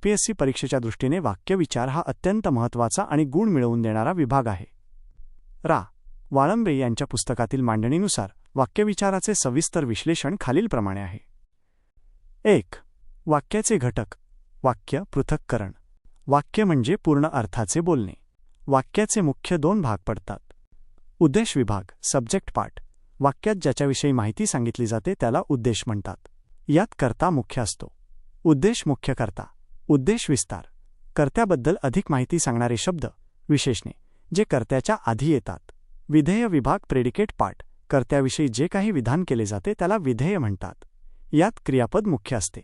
MPSC परीक्षेच्या दृष्टीने वाक्यविचार हा अत्यंत महत्त्वाचा आणि गुण मिळवून देणारा विभाग आहे. रा. वाळंबे यांच्या पुस्तकातील मांडणीनुसार वाक्यविचाराचे सविस्तर विश्लेषण खालीलप्रमाणे आहे. 1. वाक्याचे घटक. वाक्य पृथक्करण. वाक्य म्हणजे पूर्ण अर्थाचे बोलणे. वाक्याचे मुख्य 2 भाग पडतात. उद्देश विभाग, सब्जेक्ट पार्ट. वाक्यात ज्याच्याविषयी माहिती सांगितली जाते त्याला उद्देश म्हणतात. यात कर्ता मुख्य असतो. उद्देश मुख्य कर्ता. उद्देश विस्तार. कर्त्याबद्दल अधिक माहिती सांगणारे शब्द, विशेषणे जे कर्त्याच्या आधी येतात. विधेय विभाग, प्रेडिकेट पार्ट. कर्त्याविषयी जे काही विधान केले जाते त्याला विधेय म्हणतात. यात क्रियापद मुख्य असते.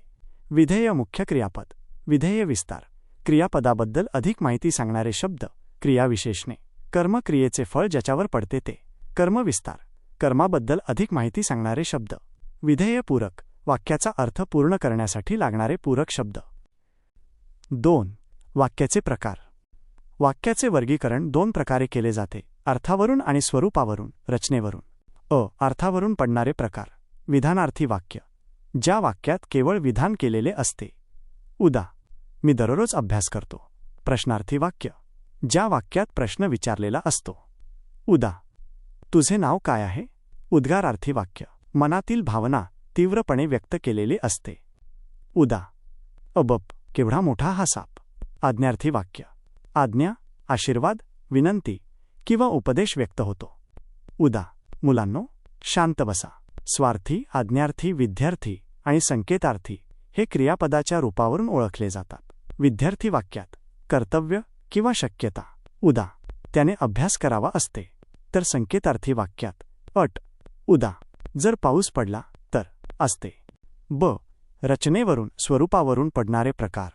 विधेय मुख्य क्रियापद. विधेय विस्तार. क्रियापदाबद्दल अधिक माहिती सांगणारे शब्द, क्रियाविशेषणे. कर्म, क्रियेचे फळ ज्याच्यावर पडते ते. कर्मविस्तार. कर्माबद्दल अधिक माहिती सांगणारे शब्द. विधेय पूरक. वाक्याचा अर्थ पूर्ण करण्यासाठी लागणारे पूरक शब्द. 2. वाक्याचे प्रकार. वाक्याचे वर्गीकरण 2 प्रकारे केले जाते: अर्थावरून आणि स्वरूपावरून, रचनेवरून. अर्थावरून पडणारे प्रकार. विधानार्थी वाक्य. ज्या वाक्यात केवळ विधान केलेले असते. उदा. मी दररोज अभ्यास करतो. प्रश्नार्थी वाक्य. ज्या वाक्यात प्रश्न विचारलेला असतो. उदा. तुझे नाव काय आहे? उद्गारार्थी वाक्य. मनातील भावना तीव्रपणे व्यक्त केलेली असते. उदा. अबब, केवढा मोठा हा साप. आज्ञार्थी वाक्य. आज्ञा, आशीर्वाद, विनंती किंवा उपदेश व्यक्त होतो. उदा. मुलांनो, शांत बसा. स्वार्थी, आज्ञार्थी, विद्यार्थी आणि संकेतार्थी हे क्रियापदाच्या रूपावरून ओळखले जातात. विद्यार्थी वाक्यात कर्तव्य किंवा शक्यता. उदा. त्याने अभ्यास करावा असते. तर संकेतार्थी वाक्यात अट. उदा. जर पाऊस पडला तर असते. ब. रचनेवरून, स्वरूपावरून पडणारे प्रकार.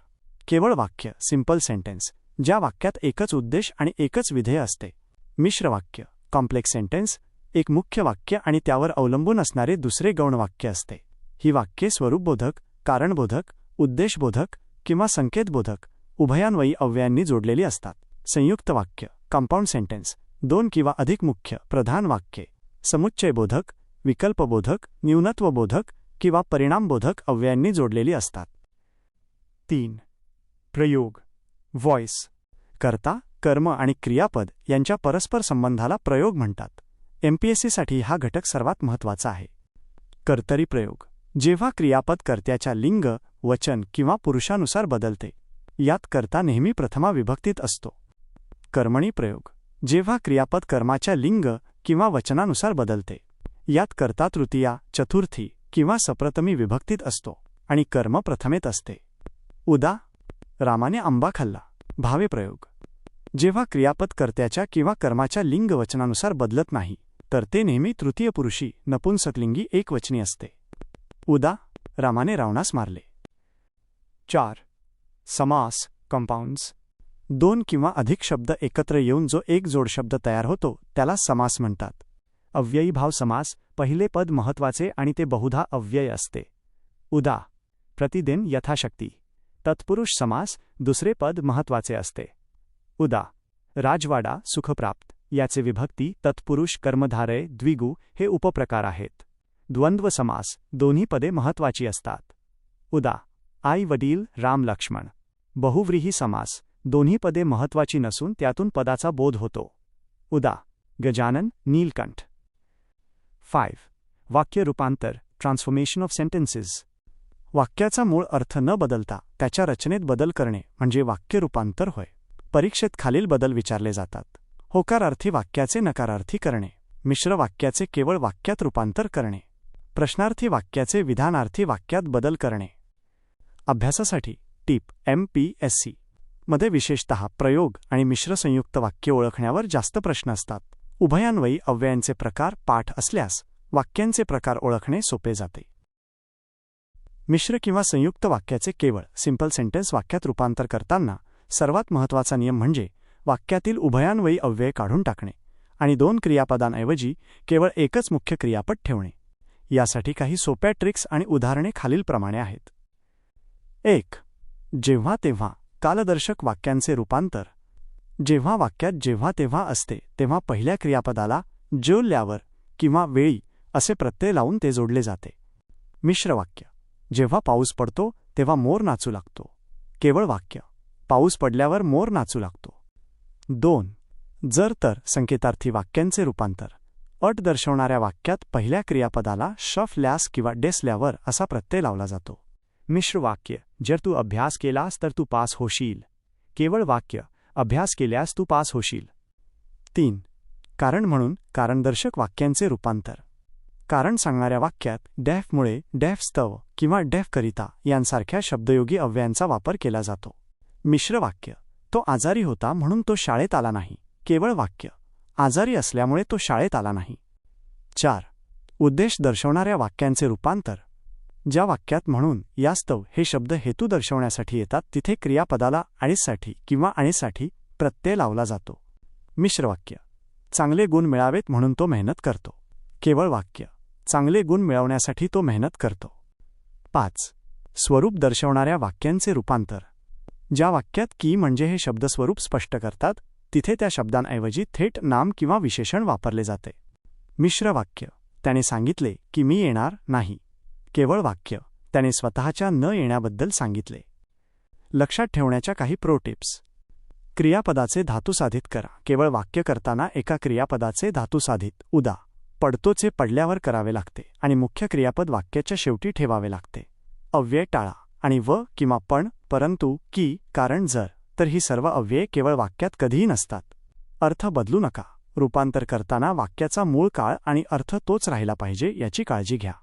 केवळ वाक्य, सिंपल सेंटेन्स, ज्या वाक्यात एकच उद्देश आणि एकच विधेय असते. मिश्र वाक्य, कॉम्प्लेक्स सेंटेन्स, एक मुख्य वाक्य आणि त्यावर अवलंबून असणारे दुसरे गौण वाक्य असते. ही वाक्ये स्वरूपबोधक, कारणबोधक, उद्देशबोधक किंवा संकेतबोधक उभयान्वयी अव्ययांनी जोडलेली असतात. संयुक्त वाक्य, कंपाऊंड सेंटेन्स, 2 किंवा अधिक मुख्य, प्रधान वाक्ये समुच्चयबोधक, विकल्पबोधक, न्यूनत्वबोधक किंवा परिणामबोधक अव्ययांनी जोडलेली असतात. 3. प्रयोग. व्हॉइस. कर्ता, कर्म आणि क्रियापद यांच्या परस्पर संबंधाला प्रयोग म्हणतात. MPSCसाठी हा घटक सर्वात महत्त्वाचा आहे. कर्तरी प्रयोग. जेव्हा क्रियापद कर्त्याच्या लिंग, वचन किंवा पुरुषानुसार बदलते. यात कर्ता नेहमी प्रथमा विभक्तीत असतो. कर्मणी प्रयोग. जेव्हा क्रियापद कर्माच्या लिंग किंवा वचनानुसार बदलते. यात कर्ता तृतीया, चतुर्थी किंवा सप्रतमी विभक्तीत असतो आणि कर्म प्रथमेत असते. उदा. रामाने आंबा खाल्ला. भावे प्रयोग. जेव्हा क्रियापद कर्त्याच्या किंवा कर्माच्या लिंग वचनानुसार बदलत नाही तर ते नेहमी तृतीय पुरुषी, नपुंसकलिंगी एकवचनी असते. उदा. रामाने रावणास मारले. 4. समास, कंपाऊंड्स. 2 किंवा अधिक शब्द एकत्र येऊन जो एक जोडशब्द तयार होतो त्याला समास म्हणतात. अव्ययी भाव समास. पहिले पद महत्त्वाचे आणि ते बहुधा अव्यय असते. उदा. प्रतिदिन यथाशक्ती. तत्पुरुष समास. दुसरे पद महत्त्वाचे असते. उदा. राजवाडा, सुखप्राप्त. याचे विभक्ती तत्पुरुष, कर्मधारय, द्विगु हे उपप्रकार आहेत. द्वंद्व समास. दोन्ही पदे महत्त्वाची असतात. उदा. आई वडील, राम लक्ष्मण. बहुव्रीही समास. दोन्ही पदे महत्त्वाची नसून त्यातून पदाचा बोध होतो. उदा. गजानन, नीलकंठ. 5. वाक्य रूपांतर, ट्रान्सफॉर्मेशन ऑफ सेंटेन्सेस. वाक्याचा मूळ अर्थ न बदलता त्याच्या रचनेत बदल करणे म्हणजे वाक्य रूपांतर होय. परीक्षेत खालील बदल विचारले जातात: होकारार्थी वाक्याचे नकारार्थी करणे. मिश्र वाक्याचे केवळ वाक्यात रूपांतर करणे. प्रश्नार्थी वाक्याचे विधानार्थी वाक्यात बदल करणे. अभ्यासासाठी टीप. MPSC मध्ये विशेषतः प्रयोग आणि मिश्र संयुक्त वाक्य ओळखण्यावर जास्त प्रश्न असतात. उभयान्वयी अव्ययांचे प्रकार पाठ असल्यास वाक्यांचे प्रकार ओळखणे सोपे जाते. मिश्र किंवा संयुक्त वाक्याचे केवळ सिंपल सेंटेन्स वाक्यात रूपांतर करताना सर्वात महत्त्वाचा नियम म्हणजे वाक्यातील उभयान्वयी अव्यय काढून टाकणे आणि 2 क्रियापदांऐवजी केवळ एकच मुख्य क्रियापद ठेवणे. यासाठी काही सोप्या ट्रिक्स आणि उदाहरणे खालीलप्रमाणे आहेत. 1. जेव्हा तेव्हा. कालदर्शक वाक्यांचे रूपांतर. जेव्हा वाक्यात जेव्हा तेव्हा असते तेव्हा पहिल्या क्रियापदाला जोडल्यावर किंवा वेळी असे प्रत्यय लावून ते जोडले जाते. मिश्र वाक्य. जेव्हा पाऊस पडतो तेव्हा मोर नाचू लागतो. केवळ वाक्य. पाऊस पडल्यावर मोर नाचू लागतो. 2. जर तर संकेतार्थी वाक्यांचे रूपांतर. अट दर्शवणाऱ्या वाक्यात पहिल्या क्रियापदाला शफ ल्यास किंवा डेसल्यावर असा प्रत्यय लावला जातो. मिश्र वाक्य. जर तू अभ्यास केलास तर तू पास होशील. केवळ वाक्य. अभ्यास केल्यास तू पास होशील. 3. कारण म्हणून कारणदर्शक वाक्यांचे रूपांतर. कारण सांगणाऱ्या वाक्यात डॅफमुळे, डॅफस्तव किंवा डॅफकरिता यांसारख्या शब्दयोगी अव्ययांचा वापर केला जातो. मिश्र वाक्य. तो आजारी होता म्हणून तो शाळेत आला नाही. केवळ वाक्य. आजारी असल्यामुळे तो शाळेत आला नाही. 4. उद्देश दर्शवणाऱ्या वाक्यांचे रूपांतर. ज्या वाक्यात म्हणून, यास्तव हे शब्द हेतू दर्शवण्यासाठी येतात तिथे क्रियापदाला आणीसाठी किंवा आणीसाठी प्रत्यय लावला जातो. मिश्र वाक्य. चांगले गुण मिळावेत म्हणून तो मेहनत करतो. केवळ वाक्य. चांगले गुण मिळवण्यासाठी तो मेहनत करतो. 5. स्वरूप दर्शवणाऱ्या वाक्यांचे रूपांतर. ज्या वाक्यात की म्हणजे हे शब्द स्वरूप स्पष्ट करतात तिथे त्या शब्दांऐवजी थेट नाम किंवा विशेषण वापरले जाते. मिश्र वाक्य. त्याने सांगितले की मी येणार नाही. केवळ वाक्य. त्याने स्वतःच्या न येण्याबद्दल सांगितले. लक्षात ठेवण्याच्या काही प्रो टिप्स. क्रियापदाचे धातुसाधित करा. केवळ वाक्य करताना एका क्रियापदाचे धातुसाधित उदा. पडतोचे पडल्यावर करावे लागते आणि मुख्य क्रियापद वाक्याच्या शेवटी ठेवावे लागते. अव्यय टाळा आणि व किंवा पण, परंतु, की, कारण, जर, तर ही सर्व अव्यये केवळ वाक्यात कधीही नसतात. अर्थ बदलू नका. रूपांतर करताना वाक्याचा मूळ काळ आणि अर्थ तोच राहिला पाहिजे याची काळजी घ्या.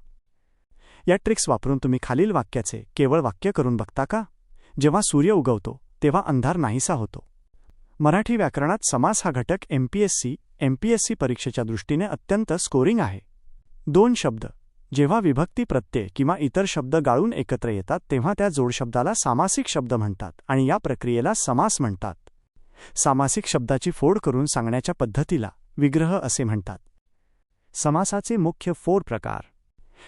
या ट्रिक्स वापरून तुम्ही खालील वाक्याचे केवळ वाक्य करून बघता का? जेव्हा सूर्य उगवतो तेव्हा अंधार नाहीसा होतो. मराठी व्याकरणात समास हा घटक एमपीएससी परीक्षेच्या दृष्टीने अत्यंत स्कोरिंग आहे. 2 शब्द. जेव्हा विभक्ती प्रत्यय किंवा इतर शब्द गाळून एकत्र येतात तेव्हा त्या जोडशब्दाला सामासिक शब्द म्हणतात आणि या प्रक्रियेला समास म्हणतात. सामासिक शब्दाची फोड करून सांगण्याच्या पद्धतीला विग्रह असे म्हणतात. समासाचे मुख्य 4 प्रकार.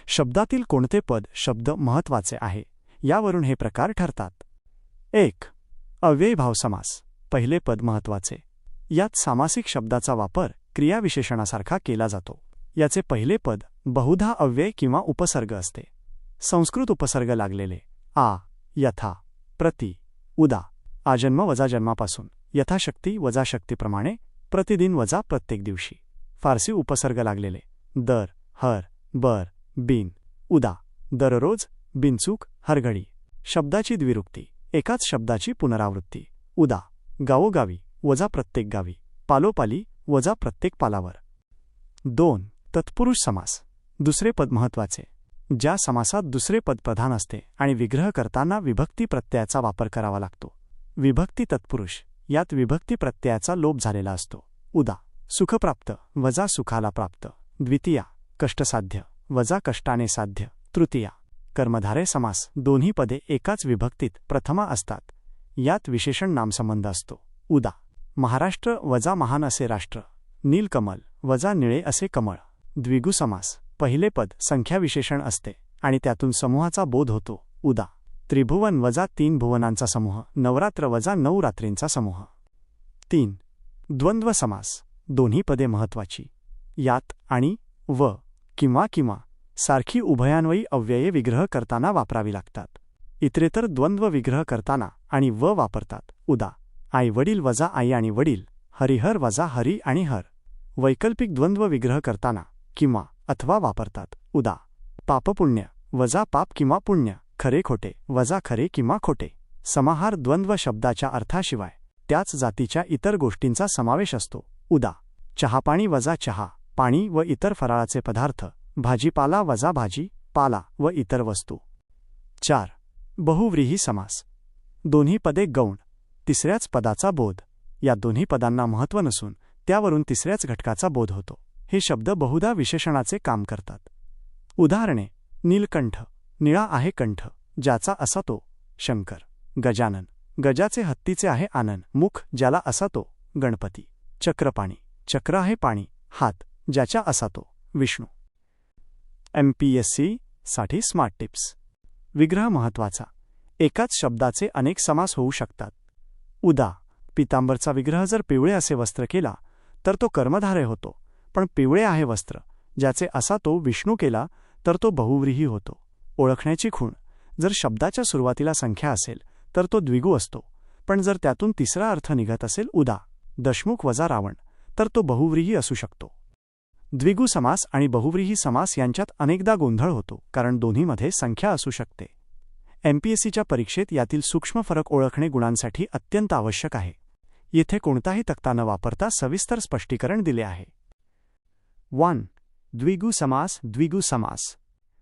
शब्दातील कोणते पद शब्द महत्त्वाचे आहे यावरून हे प्रकार ठरतात. 1. अव्ययीभाव समास. पहिले पद महत्त्वाचे. यात सामासिक शब्दाचा वापर क्रियाविशेषणासारखा केला जातो. याचे पहिले पद बहुधा अव्यय किंवा उपसर्ग असते. संस्कृत उपसर्ग लागलेले आ, यथा, प्रति, उदा, आजन्म वजा जन्मापासून, यथाशक्ती वजा शक्तीप्रमाणे, प्रतिदिन वजा प्रत्येक दिवशी. फारसी उपसर्ग लागलेले दर, हर, बर, बिन, उदा, दररोज, बिनचूक, हरघडी. शब्दाची द्विरुक्ती. एकाच शब्दाची पुनरावृत्ती. उदा, गावोगावी वजा प्रत्येक गावी, पालोपाली वजा प्रत्येक पालावर. 2. तत्पुरुष समास. दुसरे पद महत्त्वाचे. ज्या समासात दुसरे पद प्रधान असते आणि विग्रह करताना विभक्ती प्रत्ययाचा वापर करावा लागतो. विभक्ती तत्पुरुष. यात विभक्ती प्रत्ययाचा लोप झालेला असतो. उदा, सुखप्राप्त वजा सुखाला प्राप्त. द्वितीया, कष्टसाध्य वजा कष्टाने साध्य. तृतीया, कर्मधारय समास. दोन्ही पदे एकाच विभक्तीत प्रथमा असतात. यात विशेषण नामसंबंध असतो. उदा, महाराष्ट्र वजा महान असे राष्ट्र. नीलकमल वजा निळे असे कमळ. द्विगु समास. पहिले पद संख्याविशेषण असते आणि त्यातून समूहाचा बोध होतो. उदा, त्रिभुवन वजा 3 भुवनांचा समूह. नवरात्र वजा 9 रात्रींचा समूह. 3. द्वंद्व समास. दोन्ही पदे महत्त्वाची. यात आणि व किंवा सारखी उभयान्वयी अव्यये विग्रह करताना वापरावी लागतात. इतरेतर द्वंद्व विग्रह करताना आणि व वापरतात. उदा, आई वडील वजा आई आणि वडील. हरिहर वजा हरी आणि हर. वैकल्पिक द्वंद्व विग्रह करताना किंवा अथवा वापरतात. उदा, पापपुण्य वजा पाप किंवा पुण्य. खरे खोटे वजा खरे किंवा खोटे. समाहार द्वंद्व शब्दाच्या अर्थाशिवाय त्याच जातीच्या इतर गोष्टींचा समावेश असतो. उदा, चहापाणी वजा चहा, पाणी व इतर फराळाचे पदार्थ. भाजीपाला वजा भाजी, पाला व इतर वस्तू. 4. बहुव्रीही समास. दोन्ही पदे गौण. तिसऱ्याच पदाचा बोध. या दोन्ही पदांना महत्त्व नसून त्यावरून तिसऱ्याच घटकाचा बोध होतो. हे शब्द बहुधा विशेषणाचे काम करतात. उदाहरणे. नीलकंठ. निळा आहे कंठ. ज्याचा असा तो शंकर. गजानन. गजाचे हत्तीचे आहे आनन. मुख ज्याला असा तो गणपती. चक्रपाणी. चक्र आहे पाणी. हात ज्याच्या असा तो विष्णू. एमपीएससी साठी स्मार्ट टिप्स. विग्रह महत्त्वाचा. एकाच शब्दाचे अनेक समास होऊ शकतात. उदा, पितांबरचा विग्रह जर पिवळे असे वस्त्र केला तर तो कर्मधारय होतो, पण पिवळे आहे वस्त्र ज्याचे असा तो विष्णू केला तर तो बहुव्रीही होतो. ओळखण्याची खूण. जर शब्दाच्या सुरुवातीला संख्या असेल तर तो द्विगु असतो. पण जर त्यातून तिसरा अर्थ निघत असेल उदा दशमुख वजा रावण, तर तो बहुव्रीही असू शकतो. द्विगु समास आणि बहुव्रीही समास यांच्यात अनेकदा गोंधळ होतो, कारण दोन्हीमध्ये संख्या असू शकते. एमपीएससीच्या परीक्षेत यातील सूक्ष्म फरक ओळखणे गुणांसाठी अत्यंत आवश्यक आहे. येथे कोणताही तक्ता न वापरता सविस्तर स्पष्टीकरण दिले आहे. 1. द्विगु समास. द्विगु समास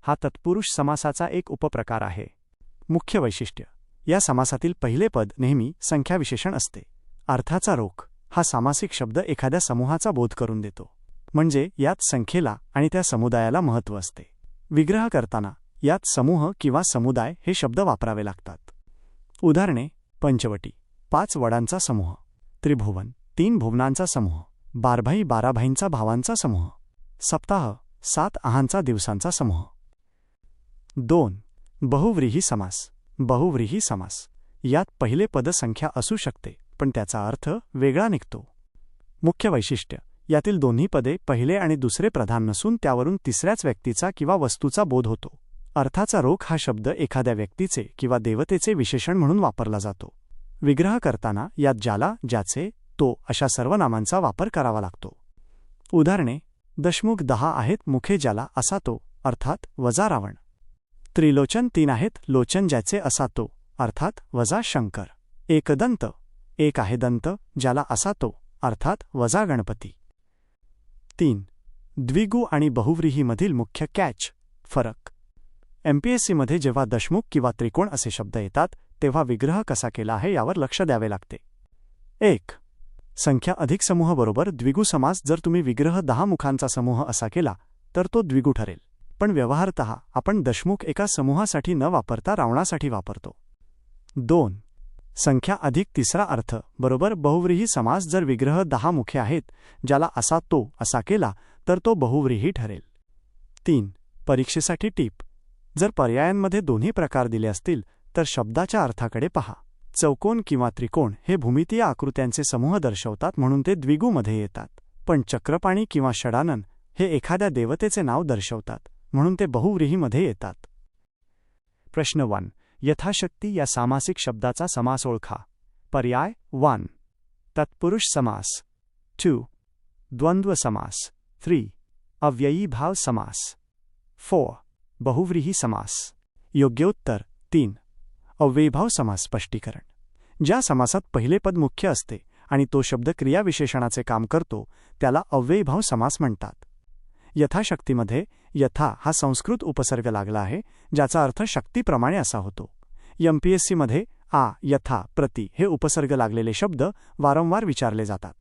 हा तत्पुरुष समासाचा एक उपप्रकार आहे. मुख्य वैशिष्ट्य: या समासातील पहिले पद नेहमी संख्याविशेषण असते. अर्थाचा रोख: हा सामासिक शब्द एखाद्या समूहाचा बोध करून देतो, म्हणजे यात संख्येला आणि त्या समुदायाला महत्त्व असते. विग्रह करताना यात समूह किंवा समुदाय हे शब्द वापरावे लागतात. उदाहरणे: पंचवटी 5 वडांचा समूह, त्रिभुवन 3 भुवनांचा समूह, बारभाई 12 भाईंचा भावांचा समूह, सप्ताह 7 आहांचा दिवसांचा समूह. 2. बहुव्रीही समास. बहुव्रीही समास यात पहिले पद संख्या असू शकते, पण त्याचा अर्थ वेगळा निघतो. मुख्य वैशिष्ट्य: यातील दोन्ही पदे पहिले आणि दुसरे प्रधान नसून त्यावरून तिसऱ्याच व्यक्तीचा किंवा वस्तूचा बोध होतो. अर्थाचा रोख हा शब्द एखाद्या व्यक्तीचे किंवा देवतेचे विशेषण म्हणून वापरला जातो. विग्रह करताना यात ज्याला, ज्याचे, तो अशा सर्व नामांचा वापर करावा लागतो. उदाहरणे: दशमुख 10 आहेत, मुखे ज्याला असा तो, अर्थात वजा रावण. त्रिलोचन 3 आहेत, लोचन ज्याचे असा तो, अर्थात वजा शंकर. एकदंत 1 आहे, दंत ज्याला असा तो, अर्थात वजा गणपती. 3. द्विगु आणि बहुव्रीहीमधील मुख्य कॅच फरक. एमपीएससीमध्ये जेव्हा दशमुख किंवा त्रिकोण असे शब्द येतात तेव्हा विग्रह कसा केला आहे यावर लक्ष द्यावे लागते. 1. संख्या अधिक समूह बरोबर द्विगु समास. जर तुम्ही विग्रह 10 मुखांचा समूह असा केला तर तो द्विगु ठरेल, पण व्यवहारतः आपण दशमुख एका समूहासाठी न वापरता रावणासाठी वापरतो. 2. संख्या अधिक तिसरा अर्थ बरोबर बहुव्रीही समास. जर विग्रह 10 मुखे आहेत, ज्याला असा तो असा केला तर तो बहुव्रीही ठरेल. 3. परीक्षेसाठी टीप: जर पर्यायांमध्ये दोन्ही प्रकार दिले असतील तर शब्दाच्या अर्थाकडे पहा. चौकोन किंवा त्रिकोण हे भूमितीय आकृत्यांचे समूह दर्शवतात म्हणून ते द्विगुमध्ये येतात, पण चक्रपाणी किंवा षडानन हे एखाद्या देवतेचे नाव दर्शवतात म्हणून ते बहुव्रीहीमध्ये येतात. प्रश्न 1. यथाशक्ती या सामासिक शब्दाचा समास ओळखा. पर्याय: 1. तत्पुरुष समास. 2. द्वंद्व समास. 3. अव्ययीभाव समास. 4. बहुव्रीही समास. योग्य उत्तर 3. अव्ययीभाव समास. स्पष्टीकरण: ज्या समासात पहिले पद मुख्य असते आणि तो शब्द क्रियाविशेषणाचे काम करतो त्याला अव्ययीभाव समास म्हणतात. यथाशक्तीमध्ये यथा हा संस्कृत उपसर्ग लागला आहे, ज्याचा अर्थ शक्तीप्रमाणे असा होतो. एमपीएससीमध्ये आ, यथा, प्रति हे उपसर्ग लागलेले शब्द वारंवार विचारले जातात.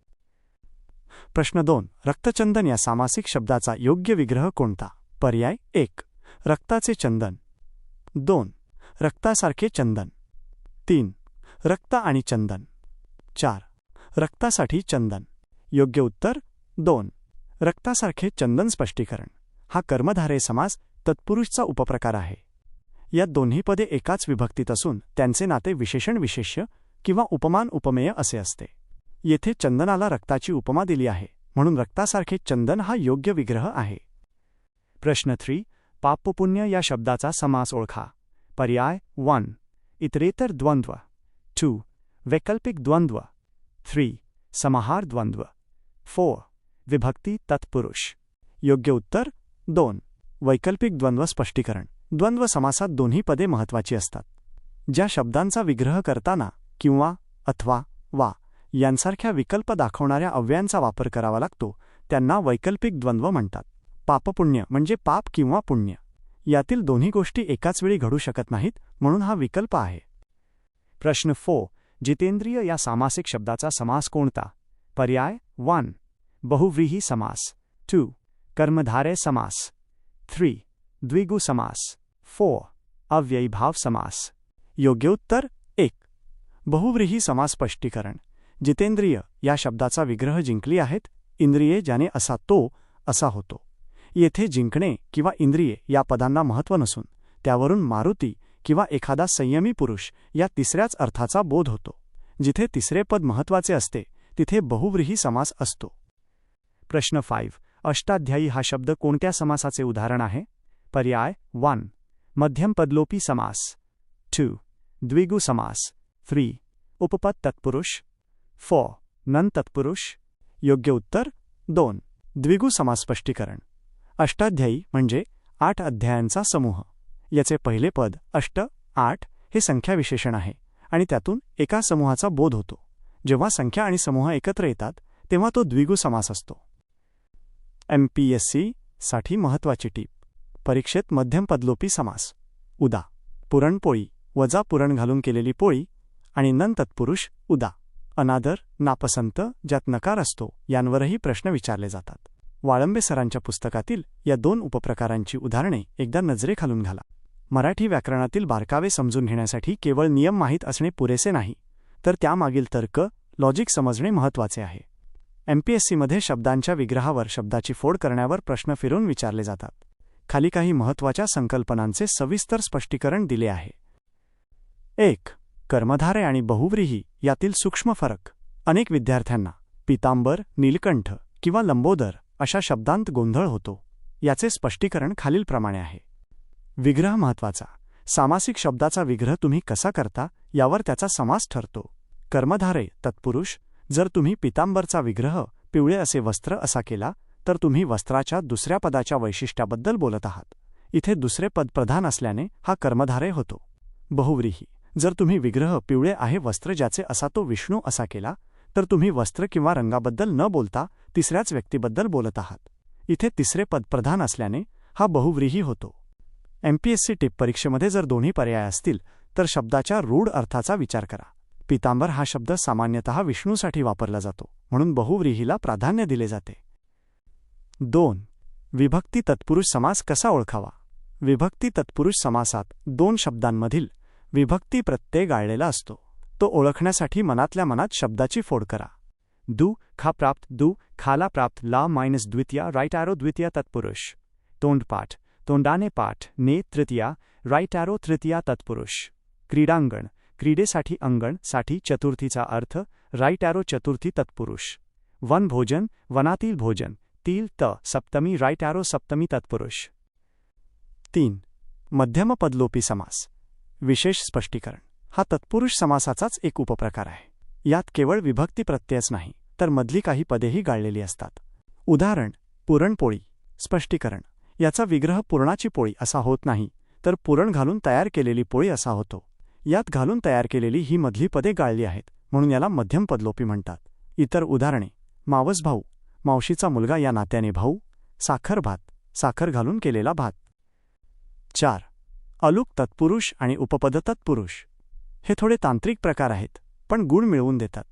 प्रश्न 2. रक्तचंदन या सामासिक शब्दाचा योग्य विग्रह कोणता? पर्याय: 1. रक्ताचे चंदन. 2. रक्तासारखे चंदन. 3. रक्त आणि चंदन. 4. रक्तासाठी चंदन. योग्य उत्तर 2. रक्तासारखे चंदन. स्पष्टीकरण: हा कर्मधारय समास तत्पुरुषचा उपप्रकार आहे. यात दोन्ही पदे एकाच विभक्तीत असून त्यांचे नाते विशेषण विशेष्य किंवा उपमान उपमेय असे असते. येथे चंदनाला रक्ताची उपमा दिली आहे म्हणून रक्तासारखे चंदन हा योग्य विग्रह आहे. प्रश्न 3. पापपुण्य या शब्दाचा समास ओळखा. पर्याय: 1. इतरेतर द्वंद्व. 2. वैकल्पिक द्वंद्व. 3. समाहार द्वंद्व. 4. विभक्ती तत्पुरुष. योग्य उत्तर 2. वैकल्पिक द्वंद्व. स्पष्टीकरण: द्वंद्व समासात दोन्ही पदे महत्त्वाची असतात. ज्या शब्दांचा विग्रह करताना किंवा, अथवा, वा यांसारख्या विकल्प दाखवणाऱ्या अव्ययांचा वापर करावा लागतो त्यांना वैकल्पिक द्वंद्व म्हणतात. पापपुण्य म्हणजे पाप किंवा पुण्य. यातील दोन्ही गोष्टी एकाच वेळी घडू शकत नाहीत म्हणून हा विकल्प आहे. प्रश्न 4. जितेंद्रिय या सामासिक शब्दाचा समास कोणता? पर्याय: 1. बहुव्रीही समास. 2. कर्मधारय समास. 3. द्विगु समास. 4. अव्ययीभाव समास. योग्य उत्तर 1. बहुव्रीही समास. स्पष्टीकरण: जितेंद्रिय या शब्दाचा विग्रह जिंकली आहेत. इंद्रिये ज्याने असा तो असा होतो. येथे जिंकणे किंवा इंद्रिये या पदांना महत्त्व नसून त्यावरून मारुती किंवा एखादा संयमी पुरुष या तिसऱ्याच अर्थाचा बोध होतो. जिथे तिसरे पद महत्त्वाचे असते तिथे बहुव्रीही समास असतो. प्रश्न 5. अष्टाध्यायी हा शब्द कोणत्या समासाचे उदाहरण आहे? पर्याय: 1. मध्यम पदलोपी समास. 2. द्विगु समास. 3. उपपद तत्पुरुष. 4. नन तत्पुरुष. योग्य उत्तर 2. द्विगु समास स्पष्टीकरण. अष्टाध्यायी म्हणजे 8 अध्यायांचा समूह. याचे पहिले पद 8, 8 हे संख्याविशेषण आहे आणि त्यातून एका समूहाचा बोध होतो. जेव्हा संख्या आणि समूह एकत्र येतात तेव्हा तो द्विगु समास असतो. MPSC साठी महत्त्वाची टीप. परीक्षेत मध्यम पदलोपी समास. उदा. पुरणपोळी वजा पुरण घालून केलेली पोळी आणि नन तत्पुरुष उदा. अनादर, नापसंत, ज्यात नकार असतो यांवरही प्रश्न विचारले जातात. वाळंबे सरांच्या पुस्तकातील या 2 उपप्रकारांची उदाहरणे एकदा नजरेखालून घाला. मराठी व्याकरणातील बारकावे समजून घेण्यासाठी केवळ नियम माहीत असणे पुरेसे नाही, तर त्यामागील तर्क, लॉजिक समजणे महत्त्वाचे आहे. MPSCमध्ये शब्दांच्या विग्रहावर शब्दाची फोड करण्यावर प्रश्न फिरून विचारले जातात. खाली काही महत्त्वाच्या संकल्पनांचे सविस्तर स्पष्टीकरण दिले आहे. 1. कर्मधारय आणि बहुव्रीही यातील सूक्ष्म फरक. अनेक विद्यार्थ्यांना पीतांबर, नीलकंठ किंवा लंबोदर अशा शब्दांत गोंधळ होतो. याचे स्पष्टीकरण खालीलप्रमाणे आहे. विग्रह महत्त्वाचा. सामासिक शब्दाचा विग्रह तुम्ही कसा करता यावर त्याचा समास ठरतो. कर्मधारय तत्पुरुष. जर तुम्ही पीतांबरचा विग्रह पिवळे असे वस्त्र असा केला तर तुम्ही वस्त्राच्या दुसऱ्या पदाच्या वैशिष्ट्याबद्दल बोलत आहात. इथे दुसरे पद प्रधान असल्याने हा कर्मधारय होतो. बहुव्रीही. जर तुम्ही विग्रह पिवळे आहे वस्त्र ज्याचे असा तो विष्णू असा केला तर तुम्ही वस्त्र किंवा रंगाबद्दल न बोलता तिसऱ्याच व्यक्तीबद्दल बोलत आहात. इथे तिसरे पद प्रधान असल्याने हा बहुव्रीही होतो. MPSC टिप परीक्षेमध्ये जर दोन्ही पर्याय असतील तर शब्दाच्या रूढ अर्थाचा विचार करा. पीतांबर हा शब्द सामान्यतः विष्णूसाठी वापरला जातो म्हणून बहुव्रीहीला प्राधान्य दिले जाते. 2. विभक्ती तत्पुरुष समास कसा ओळखावा. विभक्ती तत्पुरुष समासात 2 शब्दांमधील विभक्ती प्रत्यय गाळलेला असतो. तो ओळखण्यासाठी मनातल्या मनात शब्दाची फोड करा. दु खा प्राप्त दु खाला प्राप्त ला मायनस द्वितीया राईट ॲरो द्वितीया तत्पुरुष. तोंडपाठ तोंडाने पाठ ने तृतीया राईट ॲरो तृतीया तत्पुरुष. क्रीडांगण क्रीडेसाठी अंगण साठी चतुर्थीचा अर्थ राईट ॲरो चतुर्थी तत्पुरुष. वनभोजन वनातील भोजन तील त सप्तमी राईट ॲरो सप्तमी तत्पुरुष. 3. मध्यम पदलोपी समास. विशेष स्पष्टीकरण. हा तत्पुरुष समासाचाच एक उपप्रकार आहे. यात केवळ विभक्ती प्रत्ययच नाही तर मधली काही पदेही गाळलेली असतात. उदाहरण पुरणपोळी. स्पष्टीकरण. याचा विग्रह पुरणाची पोळी असा होत नाही तर पुरण घालून तयार केलेली पोळी असा होतो. यात घालून तयार केलेली ही मधली पदे गाळली आहेत म्हणून याला मध्यम पदलोपी म्हणतात. इतर उदाहरणे. मावस भाऊ मावशीचा मुलगा या नात्याने भाऊ. साखर भात साखर घालून केलेला भात. 4. अलुक तत्पुरुष आणि उपपद तत्पुरुष. हे थोडे तांत्रिक प्रकार आहेत पण गुण मिळवून देतात.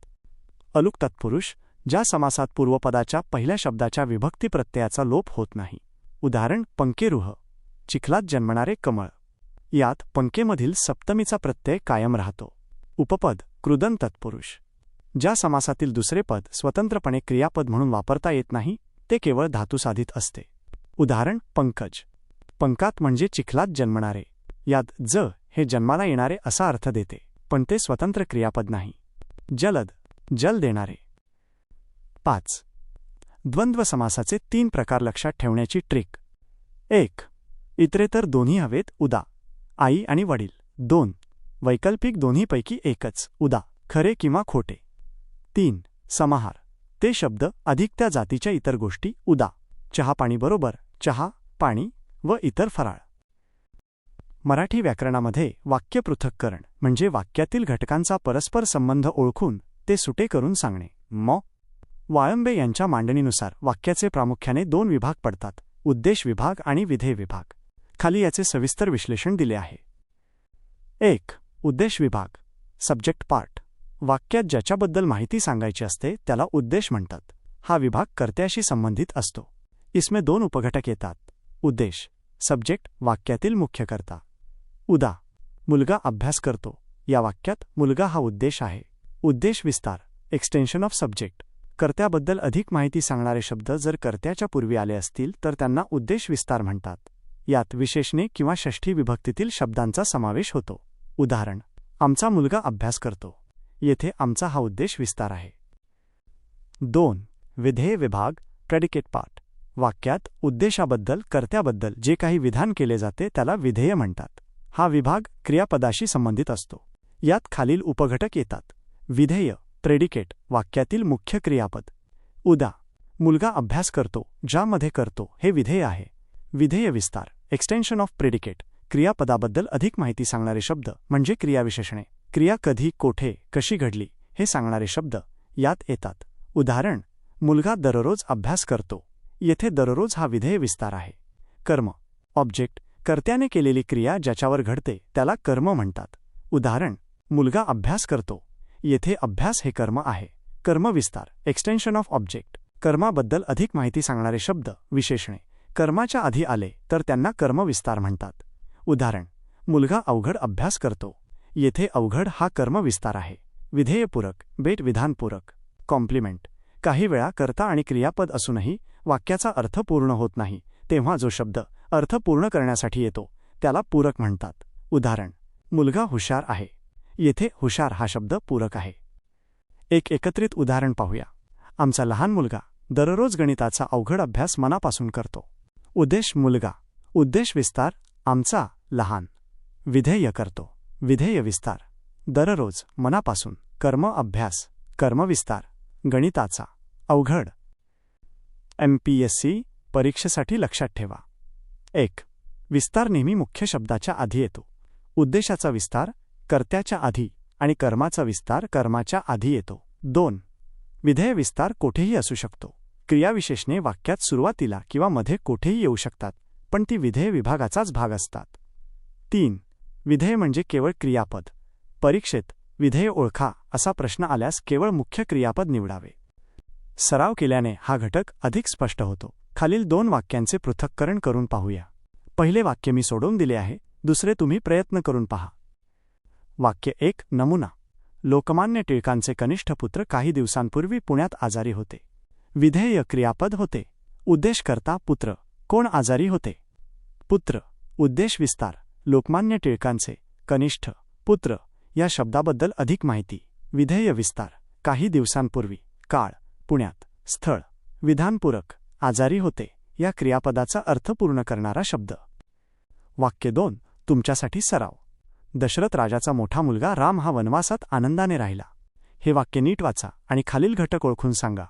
अलुक तत्पुरुष. ज्या समासात पूर्वपदाच्या पहिल्या शब्दाच्या विभक्ती प्रत्ययाचा लोप होत नाही. उदाहरण पंकेरुह चिखलात जन्मणारे कमळ. यात पंकेमधील सप्तमीचा प्रत्यय कायम राहतो. उपपद कृदन तत्पुरुष. ज्या समासातील दुसरे पद स्वतंत्रपणे क्रियापद म्हणून वापरता येत नाही ते केवळ धातुसाधित असते. उदाहरण पंकज. पंकात म्हणजे चिखलात जन्मणारे. यात ज हे जन्माला येणारे असा अर्थ देते पण ते स्वतंत्र क्रियापद नाही. जलद जल देणारे. 5. द्वंद्व समासाचे 3 प्रकार लक्षात ठेवण्याची ट्रिक. 1. इतरेतर दोन्ही हवेत उदा. आई आणि वडील. 2. वैकल्पिक दोन्हीपैकी एकच उदा. खरे किंवा खोटे. 3. समाहार. ते शब्द अधिक त्या जातीच्या इतर गोष्टी उदा. चहा पाणी बरोबर चहा पाणी व इतर फराळ. मराठी व्याकरणामध्ये वाक्य पृथक्करण म्हणजे वाक्यातील घटकांचा परस्पर संबंध ओळखून ते सुटे करून सांगणे. वाळंबे यांच्या मांडणीनुसार वाक्याचे प्रामुख्याने 2 विभाग पडतात. उद्देश विभाग आणि विधेय विभाग. खाली याचे सविस्तर विश्लेषण दिले आहे. 1. उद्देश विभाग. Subject part. वाक्यात ज्याच्याबद्दल माहिती सांगायची असते त्याला उद्देश म्हणतात. हा विभाग कर्त्याशी संबंधित असतो. इसमे 2 उपघटक येतात. उद्देश सब्जेक्ट वाक्यातील मुख्यकर्ता. उदा. मुलगा अभ्यास करतो. या वाक्यात मुलगा हा उद्देश आहे. उद्देश विस्तार एक्सटेन्शन ऑफ सब्जेक्ट. कर्त्याबद्दल अधिक माहिती सांगणारे शब्द जर कर्त्याच्या पूर्वी आले असतील तर त्यांना उद्देश विस्तार म्हणतात. यात विशेषणे किंवा षष्ठी विभक्तीतील शब्दांचा समावेश होतो. उदाहरण आमचा मुलगा अभ्यास करतो. येथे आमचा हा उद्देश विस्तार आहे. 2. विधेय विभाग प्रेडिकेट पार्ट. वाक्यात उद्देशाबद्दल कर्त्याबद्दल जे काही विधान केले जाते त्याला विधेय म्हणतात. हा विभाग क्रियापदाशी संबंधित असतो. यात खालील उपघटक येतात. विधेय, प्रेडिकेट, वाक्यातील मुख्य क्रियापद. उदा. मुलगा अभ्यास करतो, ज्यामध्ये करतो हे विधेय आहे. विधेय विस्तार, एक्सटेन्शन ऑफ प्रेडिकेट, क्रियापदाबद्दल अधिक माहिती सांगणारे शब्द म्हणजे क्रियाविशेषणे. क्रिया कधी, कोठे, कशी घडली हे सांगणारे शब्द यात येतात. उदाहरण. मुलगा दररोज अभ्यास करतो. येथे दररोज हा विधेय विस्तार आहे. कर्म, ऑब्जेक्ट, कर्त्याने केलेली क्रिया ज्याच्यावर घडते त्याला कर्म म्हणतात. उदाहरण. मुलगा अभ्यास करतो. येथे अभ्यास हे कर्म आहे. कर्म विस्तार, एक्सटेन्शन ऑफ ऑब्जेक्ट, कर्माबद्दल अधिक माहिती सांगणारे शब्द, विशेषणे कर्माच्या आधी आले तर त्यांना कर्मविस्तार म्हणतात. उदाहरण. मुलगा अवघड अभ्यास करतो. येथे अवघड हा कर्मविस्तार आहे. विधेयपूरक, बेट विधानपूरक. कॉम्प्लिमेंट, काही वेळा कर्ता आणि क्रियापद असूनही वाक्याचा अर्थ पूर्ण होत नाही तेव्हा जो शब्द अर्थ पूर्ण करण्यासाठी येतो त्याला पूरक म्हणतात. उदाहरण. मुलगा हुशार आहे. येथे हुशार हा शब्द पूरक आहे. एक एकत्रित उदाहरण पाहूया. आमचा लहान मुलगा दररोज गणिताचा अवघड अभ्यास मनापासून करतो. उद्देश मुलगा, उद्देश विस्तार, आमचा लहान. विधेय करतो, विधेय विस्तार, दररोज, मनापासून, कर्म अभ्यास, कर्मविस्तार, गणिताचा, अवघड. MPSC परीक्षेसाठी लक्षात ठेवा. 1. विस्तार नेहमी मुख्य शब्दाच्या आधी येतो. उद्देशाचा विस्तार कर्त्याच्या आधी आणि कर्माचा विस्तार कर्माच्या आधी येतो. 2. विधेय विस्तार कोठेही असू शकतो. क्रियाविशेषणे वाक्यात सुरुवातीला किंवा मध्ये कोठेही येऊ शकतात पण ती विधेय विभागाचाच भाग असतात. 3. विधेय म्हणजे केवळ क्रियापद. परीक्षेत विधेय ओळखा असा प्रश्न आल्यास केवळ मुख्य क्रियापद निवडावे. सराव केल्याने हा घटक अधिक स्पष्ट होतो. खालील 2 वाक्यांचे पृथक्करण करून पाहूया. पहिले वाक्य मी सोडवून दिले आहे, दुसरे तुम्ही प्रयत्न करून पहा. वाक्य 1. नमुना. लोकमान्य टिळकांचे कनिष्ठ पुत्र काही दिवसांपूर्वी पुण्यात आजारी होते. विधेय क्रियापद होते. उद्देशकर्ता पुत्र. कोण आजारी होते? पुत्र. उद्देश विस्तार. लोकमान्य टिळकांचे कनिष्ठ पुत्र या शब्दाबद्दल अधिक माहिती. विधेय विस्तार. काही दिवसांपूर्वी. काळ. पुण्यात. स्थळ. विधानपूरक. आजारी होते या क्रियापदाचा अर्थ पूर्ण करणारा शब्द. वाक्य 2. तुमच्यासाठी सराव. दशरथ राजाचा मोठा मुलगा राम हा वनवासात आनंदाने राहिला. हे वाक्य नीट वाचा आणि खालील घटक ओळखून सांगा.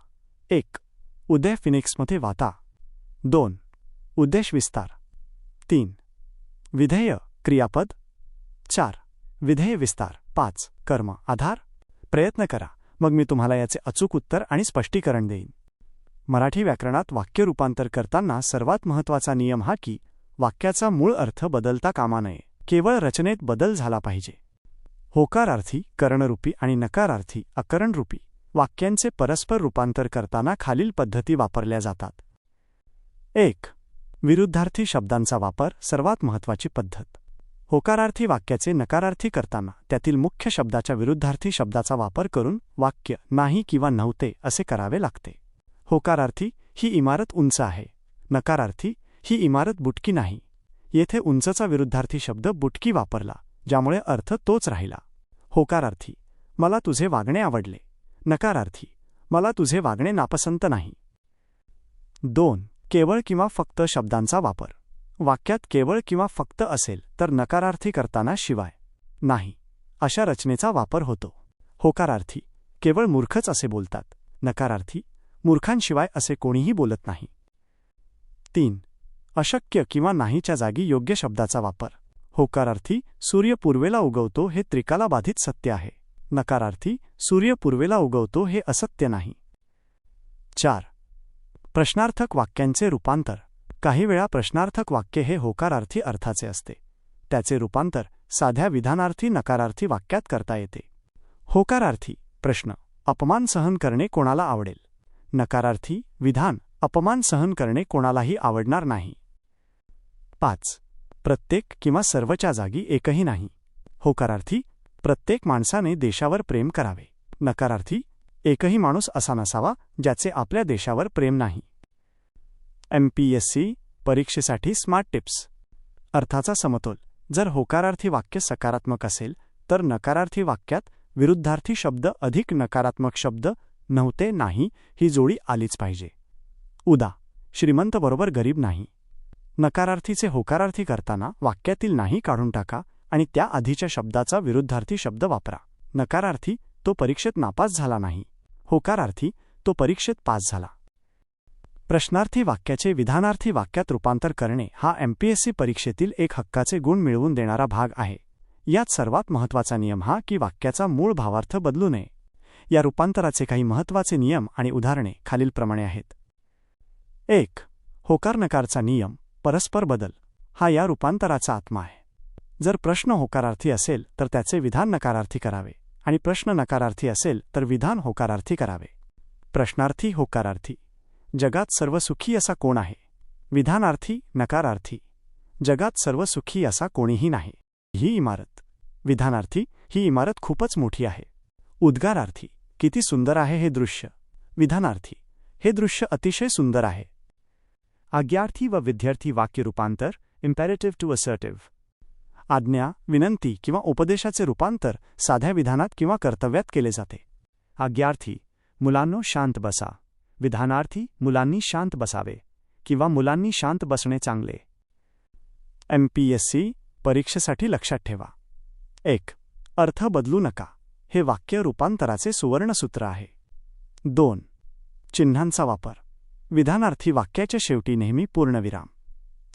1. उदय फिनिक्समध्ये वाता. 2. उद्देश विस्तार. 3. विधेय क्रियापद. 4. विधेय विस्तार. 5. कर्म आधार. प्रयत्न करा, मग मी तुम्हाला याचे अचूक उत्तर आणि स्पष्टीकरण देईन. मराठी व्याकरणात वाक्य रूपांतर करताना सर्वात महत्त्वाचा नियम हा की वाक्याचा मूळ अर्थ बदलता कामा नये. केवळ रचनेत बदल झाला पाहिजे. होकारार्थी करणरूपी आणि नकारार्थी अकरणरूपी वाक्यांचे परस्पर रूपांतर करताना खालील पद्धती वापरल्या जातात. 1. विरुद्धार्थी शब्दांचा वापर. सर्वात महत्त्वाची पद्धत. होकारार्थी वाक्याचे नकारार्थी करताना त्यातील मुख्य शब्दाच्या विरुद्धार्थी शब्दाचा वापर करून वाक्य नाही किंवा नव्हते असे करावे लागते. होकारार्थी ही इमारत उंच आहे. नकारार्थी ही इमारत बुटकी नाही. येथे उंचचा विरुद्धार्थी शब्द बुटकी वापरला ज्यामुळे अर्थ तोच राहिला. होकारार्थी मला तुझे वागणे आवडले. नकारार्थी मला तुझे वागणे नापसंत नाही. 2. केवळ किंवा फक्त शब्दांचा वापर. वाक्यात केवळ किंवा फक्त असेल तर नकारार्थी करताना शिवाय नाही अशा रचनेचा वापर होतो. होकारार्थी केवळ मूर्खच असे बोलतात. नकारार्थी मूर्खांशिवाय असे कोणीही बोलत नाही. 3. अशक्य किंवा नाहीच्या जागी योग्य शब्दाचा वापर. होकारार्थी सूर्य पूर्वेला उगवतो हे त्रिकालाबाधित सत्य आहे. नकारार्थी सूर्य पूर्वेला उगवतो हे असत्य नाही. 4. प्रश्नार्थक वाक्यांचे रूपांतर. काही वेळा प्रश्नार्थक वाक्य हे होकारार्थी अर्थाचे असते. त्याचे रूपांतर साध्या विधानार्थी नकारार्थी वाक्यात करता येते. होकारार्थी प्रश्न. अपमान सहन करणे कोणाला आवडेल. नकारार्थी विधान. अपमान सहन करणे कोणालाही आवडणार नाही. 5. प्रत्येक किंवा सर्वच्या जागी एकही नाही. होकारार्थी प्रत्येक माणसाने देशावर प्रेम करावे. नकारार्थी एकही माणूस असा नसावा ज्याचे आपल्या देशावर प्रेम नाही. MPSC परीक्षेसाठी स्मार्ट टिप्स. अर्थाचा समतोल. जर होकारार्थी वाक्य सकारात्मक असेल तर नकारार्थी वाक्यात विरुद्धार्थी शब्द अधिक नकारात्मक शब्द नव्हते नाही ही जोडी आलीच पाहिजे. उदा. श्रीमंत बरोबर गरीब नाही. नकारार्थीचे होकारार्थी करताना वाक्यातील नाही काढून टाका आणि त्या आधीच्या शब्दाचा विरुद्धार्थी शब्द वापरा. नकारार्थी, तो परीक्षेत नापास झाला नाही. होकारार्थी, तो परीक्षेत पास झाला. प्रश्नार्थी वाक्याचे विधानार्थी वाक्यात रूपांतर करणे हा एमपीएससी परीक्षेतील एक हक्काचे गुण मिळवून देणारा भाग आहे. यात सर्वात महत्त्वाचा नियम हा की वाक्याचा मूळ भावार्थ बदलू नये. या रूपांतराचे काही महत्त्वाचे नियम आणि उदाहरणे खालीलप्रमाणे आहेत. 1. होकार नकारचा नियम, परस्पर बदल, हा या रूपांतराचा आत्मा आहे. जर प्रश्न होकारार्थी असेल तर त्याचे विधान नकारार्थी करावे आणि प्रश्न नकारार्थी असेल तर विधान होकारार्थी करावे. प्रश्नार्थी होकारार्थी, जगात सर्व सुखी असा कोण आहे? विधानार्थी नकारार्थी, जगात सर्व सुखी असा कोणीही नाही. ही इमारत. विधानार्थी, ही इमारत खूपच मोठी आहे. उद्गारार्थी, किती सुंदर आहे हे दृश्य. विधानार्थी, हे दृश्य अतिशय सुंदर आहे. आज्ञार्थी व विद्यार्थी वाक्य रूपांतर, इम्पेरेटिव्ह टू असर्टिव्ह. आज्ञा, विनंती किंवा उपदेशाचे रूपांतर साध्या विधानात किंवा कर्तव्यात केले जाते. आज्ञार्थी, मुलांनो शांत बसा. विधानार्थी, मुलांनी शांत बसावे किंवा मुलांनी शांत बसणे चांगले. एमपीएससी परीक्षेसाठी लक्षात ठेवा. 1. अर्थ बदलू नका, हे वाक्य रूपांतराचे सुवर्णसूत्र आहे. 2. चिन्हांचा वापर. विधानार्थी वाक्याच्या शेवटी नेहमी पूर्णविराम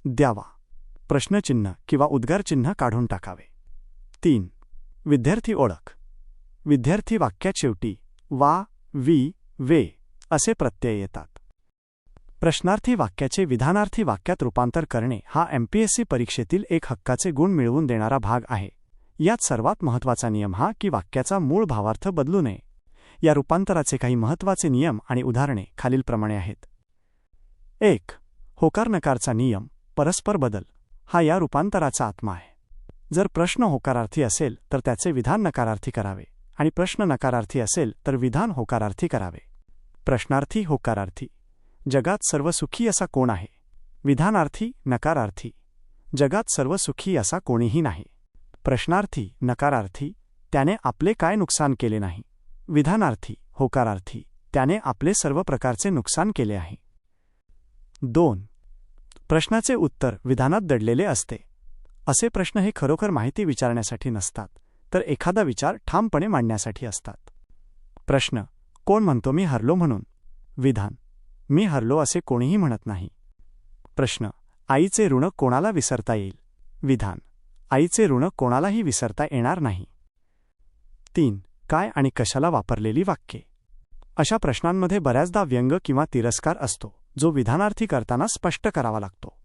द्यावा. प्रश्नचिन्ह किंवा उद्गारचिन्ह काढून टाकावे. 3. विद्यार्थी ओळख. विद्यार्थी वाक्यात शेवटी वा, वी, वे असे प्रत्यय येतात. प्रश्नार्थी वाक्याचे विधानार्थी वाक्यात रूपांतर करणे हा एमपीएससी परीक्षेतील एक हक्काचे गुण मिळवून देणारा भाग आहे. यात सर्वात महत्त्वाचा नियम हा की वाक्याचा मूळ भावार्थ बदलू नये. या रूपांतराचे काही महत्त्वाचे नियम आणि उदाहरणे खालीलप्रमाणे आहेत. 1. होकार नकारचा नियम, परस्पर बदल, हा या रूपांतराचा आत्मा आहे. जर प्रश्न होकारार्थी असेल तर त्याचे विधान नकारार्थी करावे आणि प्रश्न नकारार्थी असेल तर विधान होकारार्थी करावे. प्रश्नार्थी होकारार्थी, जगात सर्व सुखी असा कोण आहे? विधानार्थी नकारार्थी, जगात सर्व सुखी असा कोणीही नाही. प्रश्नार्थी नकारार्थी, त्याने आपले काय नुकसान केले नाही. विधानार्थी होकारार्थी, त्याने आपले सर्व प्रकारचे नुकसान केले आहे. 2. प्रश्नाचे उत्तर विधानात दडलेले असते. असे प्रश्न हे खरोखर माहिती विचारण्यासाठी नसतात, तर एखादा विचार ठामपणे मांडण्यासाठी असतात. प्रश्न, कोण म्हणतो मी हरलो म्हणून? विधान, मी हरलो असे कोणीही म्हणत नाही. प्रश्न, आईचे ऋण कोणाला विसरता येईल? विधान, आईचे ऋण कोणालाही विसरता येणार नाही. 3. काय आणि कशाला वापरलेली वाक्ये. अशा प्रश्नांमध्ये बऱ्याचदा व्यंग किंवा तिरस्कार असतो, जो विधानार्थी करताना स्पष्ट करावा लागतो.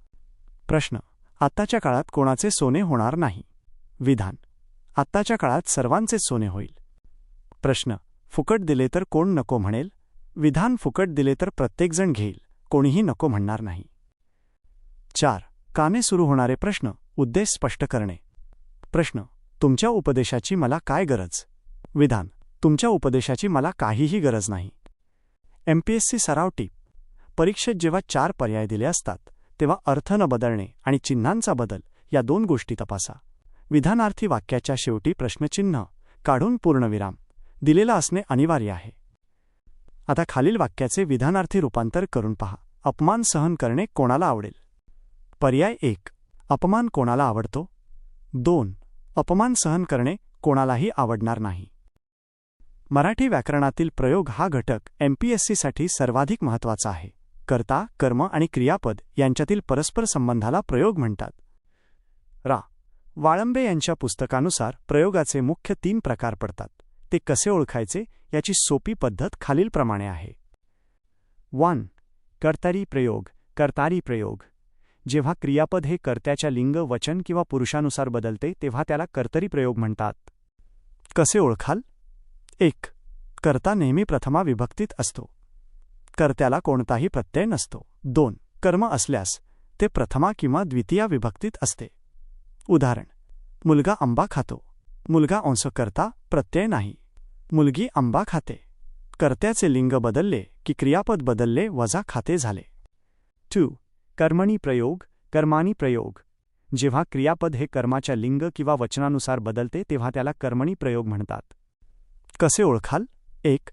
प्रश्न, आत्ताच्या काळात कोणाचे सोने होणार नाही? विधान, आत्ताच्या काळात सर्वांचेच सोने होईल. प्रश्न, फुकट दिले तर कोण नको म्हणेल? विधान, फुकट दिले तर प्रत्येकजण घेईल, कोणीही नको म्हणणार नाही. 4. काने सुरू होणारे प्रश्न, उद्देश स्पष्ट करणे. प्रश्न, तुमच्या उपदेशाची मला काय गरज? विधान, तुमच्या उपदेशाची मला काहीही गरज नाही. एमपीएससी सराव टीप. परीक्षेत जेव्हा 4 पर्याय दिले असतात तेव्हा अर्थ न बदलणे आणि चिन्हांचा बदल या 2 गोष्टी तपासा. विधानार्थी वाक्याच्या शेवटी प्रश्नचिन्ह काढून पूर्णविराम दिलेला असणे अनिवार्य आहे. आता खालील वाक्याचे विधानार्थी रूपांतर करून पहा. अपमान सहन करणे कोणाला आवडेल? पर्याय 1. अपमान कोणाला आवडतो? 2. अपमान सहन करणे कोणालाही आवडणार नाही. मराठी व्याकरणातील प्रयोग हा घटक एमपीएससीसाठी सर्वाधिक महत्त्वाचा आहे. कर्ता, कर्म आणि क्रियापद यांच्यातील परस्पर संबंधाला प्रयोग म्हणतात. रा. वाळंबे यांच्या पुस्तकानुसार प्रयोगाचे मुख्य 3 प्रकार पडतात. ते कसे ओळखायचे याची सोपी पद्धत खालीलप्रमाणे आहे. 1. कर्तरी प्रयोग. कर्तारी प्रयोग. जेव्हा क्रियापद हे कर्त्याच्या लिंग, वचन किंवा पुरुषानुसार बदलते तेव्हा त्याला कर्तरी प्रयोग म्हणतात. कसे ओळखाल? 1. कर्ता नेहमी प्रथमा विभक्तीत असतो. कर्त्याला कोणताही प्रत्यय नसतो. 2. कर्म असल्यास ते प्रथमा किंवा द्वितीया विभक्तीत असते. उदाहरण, मुलगा आंबा खातो. मुलगा अंश कर्ता, प्रत्यय नाही. मुलगी आंबा खाते. कर्त्याचे लिंग बदलले की क्रियापद बदलले वजा खाते झाले. 2. कर्मणी प्रयोग. कर्मानी प्रयोग. जेव्हा क्रियापद हे कर्माच्या लिंग किंवा वचनानुसार बदलते तेव्हा त्याला कर्मणी प्रयोग म्हणतात. कसे ओळखाल? 1.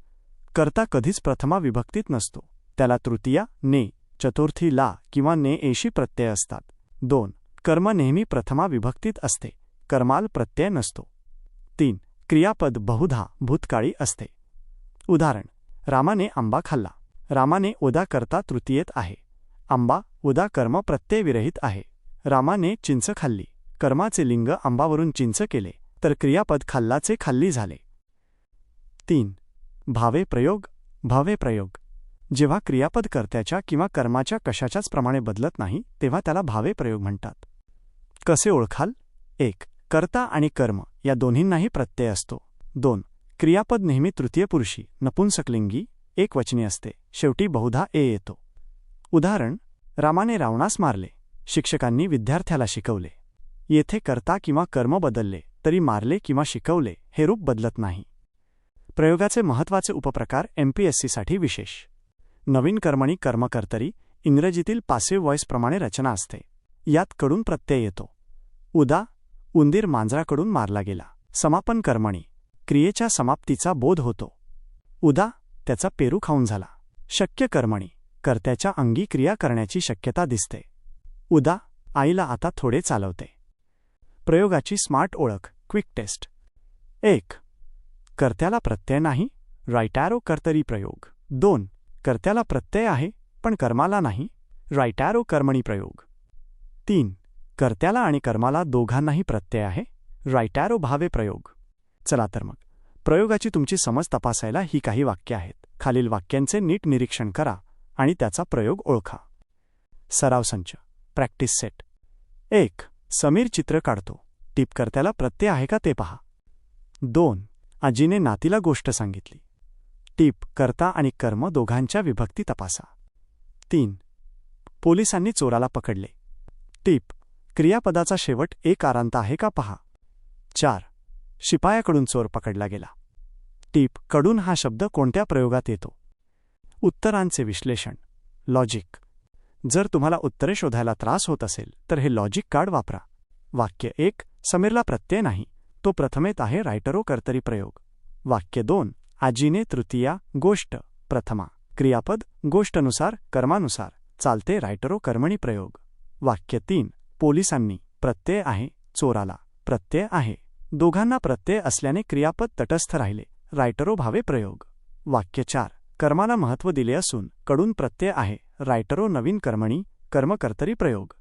कर्ता कधीच प्रथमा विभक्तीत नसतो. त्याला तृतीया, ने, चतुर्थी ला किंवा ने एशी प्रत्यय असतात. 2. कर्म नेहमी प्रथमा विभक्तीत असते. कर्माल प्रत्यय नसतो. 3. क्रियापद बहुधा भूतकाळी असते. उदाहरण: रामाने आंबा खाल्ला. रामाने उदा करता तृतीयेत आहे. आंबा उदा कर्म प्रत्ययविरहित आहे. रामाने चिंच खाल्ली. कर्माचे लिंग आंबावरून चिंच केले, तर क्रियापद खाल्लाचे खाल्ली झाले. 3. भावे प्रयोग. भावे प्रयोग: जेव्हा क्रियापद कर्त्याच्या किंवा कर्माच्या कशाच्याच प्रमाणे बदलत नाही तेव्हा त्याला भावे प्रयोग म्हणतात. कसे ओळखाल? 1. कर्ता आणि कर्म या दोन्हींनाही प्रत्यय असतो. 2. क्रियापद नेहमी तृतीयपुरुषी नपुंसकलिंगी एकवचनी असते. शेवटी बहुधा ए येतो. उदाहरण: रामाने रावणास मारले. शिक्षकांनी विद्यार्थ्याला शिकवले. येथे कर्ता किंवा कर्म बदलले तरी मारले किंवा शिकवले हे रूप बदलत नाही. प्रयोगाचे महत्त्वाचे उपप्रकार MPSCसाठी विशेष. नवीन कर्मणी कर्मकर्तरी इंग्रजीतील पासिव्ह व्हॉइस प्रमाणे रचना असते. यात कडून प्रत्यय येतो. उदा: उंदीर मांजराकडून मारला गेला. समापन कर्मणी क्रियेच्या समाप्तीचा बोध होतो. उदा: त्याचा पेरू खाऊन झाला. शक्य कर्मणी कर्त्याच्या अंगी क्रिया करण्याची शक्यता दिसते. उदा: आईला आता थोडे चालवते. प्रयोगाची स्मार्ट ओळख क्विक टेस्ट. 1. कर्त्याला प्रत्यय नाही, राईट ॲरो कर्तरी प्रयोग. 2. कर्त्याला प्रत्यय आहे पण कर्माला नाही, राईट ॲरो कर्मणी प्रयोग. 3. कर्त्याला आणि कर्माला दोघांनाही प्रत्यय आहे, राईट ॲरो भावे प्रयोग. चला तर मग प्रयोगाची तुमची समज तपासायला ही काही वाक्ये आहेत. खालील वाक्यांचे नीट निरीक्षण करा आणि त्याचा प्रयोग ओळखा. सराव संच. Practice set. 1. समीर चित्र काढतो. टिप: कर्त्याला प्रत्यय आहे का ते पहा. 2. आजीने नातीला गोष्ट सांगितली. टिप: कर्ता आणि कर्म दोघांच्या विभक्ती तपासा. 3. पोलिसांनी चोराला पकडले. टिप: क्रियापदाचा शेवट एक आरांत आहे का पहा. 4. शिपायाकडून चोर पकडला गेला. टिप: कडून हा शब्द कोणत्या प्रयोगात येतो. उत्तरांचे विश्लेषण. लॉजिक. जर तुम्हाला उत्तरे शोधायला त्रास होत असेल तर हे लॉजिक कार्ड वापरा. वाक्य 1. समीरला प्रत्यय नाही, तो प्रथमेत आहे, रायटरो कर्तरी प्रयोग. वाक्य 2. आजीने तृतीया गोष्ट प्रथमा. क्रियापद गोष्टनुसार कर्मानुसार चालते, रायटरो कर्मणी प्रयोग. वाक्य 3. पोलिसांनी प्रत्यय आहे, चोराला प्रत्यय आहे. दोघांना प्रत्यय असल्याने क्रियापद तटस्थ राहिले, रायटरो भावे प्रयोग. वाक्य 4. कर्माला महत्त्व दिले असून कडून प्रत्यय आहे, रायटरो नवीन कर्मणी कर्मकर्तरी प्रयोग.